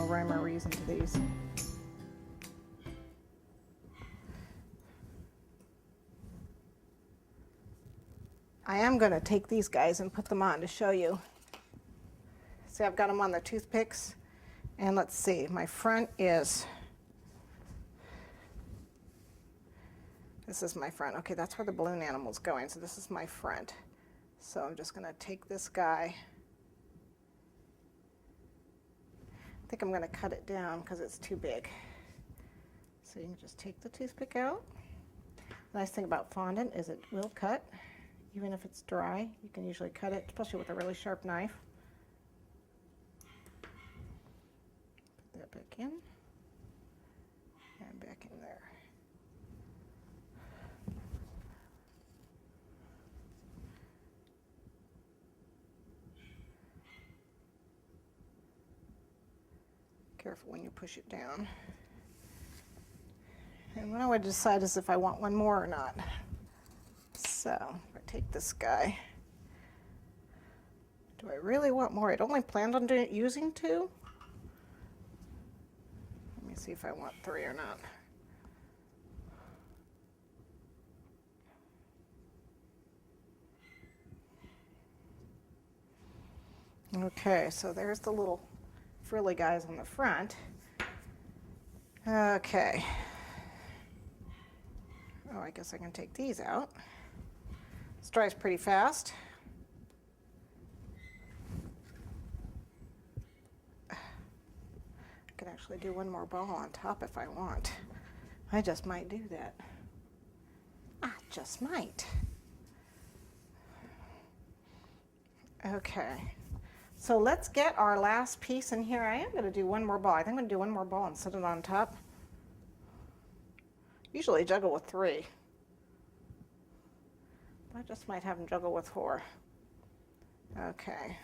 rhyme or reason to these. I am going to take these guys and put them on to show you. See, I've got them on the toothpicks. And let's see, my front is, this is my front. Okay, that's where the balloon animal's going. So this is my front. So I'm just going to take this guy. I think I'm going to cut it down because it's too big. So you can just take the toothpick out. The nice thing about fondant is it will cut. Even if it's dry, you can usually cut it, especially with a really sharp knife. Put that back in and back in there. Careful when you push it down. And what I would decide is if I want one more or not. So I take this guy. Do I really want more? I'd only planned on using 2. Let me see if I want 3 or not. Okay, so there's the little frilly guys on the front. Okay. Oh, I guess I can take these out. This dries pretty fast. I could actually do one more ball on top if I want. I just might do that. I just might. Okay. So let's get our last piece in here. I am going to do one more ball. I think I'm going to do one more ball and set it on top. Usually juggle with 3. I just might have them juggle with 4. Okay.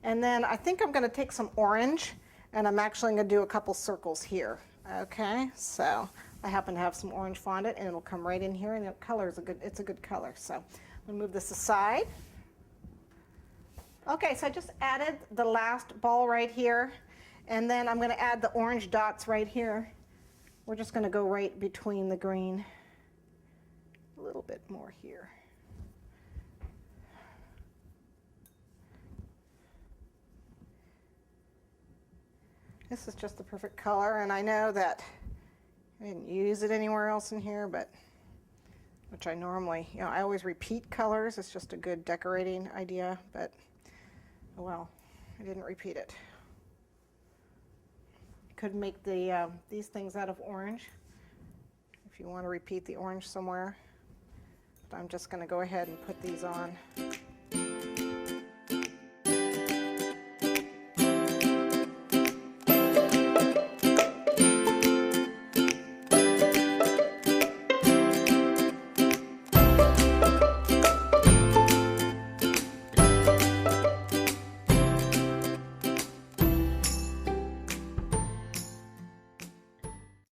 And then I think I'm going to take some orange, and I'm actually going to do a couple circles here. Okay, so I happen to have some orange fondant, and it'll come right in here, and the color is it's a good color. So I'm going to move this aside. Okay, so I just added the last ball right here, and then I'm going to add the orange dots right here. We're just going to go right between the green. A little bit more here. This is just the perfect color, and I know that I didn't use it anywhere else in here, but which I normally, I always repeat colors. It's just a good decorating idea, but oh well, I didn't repeat it. Could make these things out of orange if you want to repeat the orange somewhere. But I'm just going to go ahead and put these on.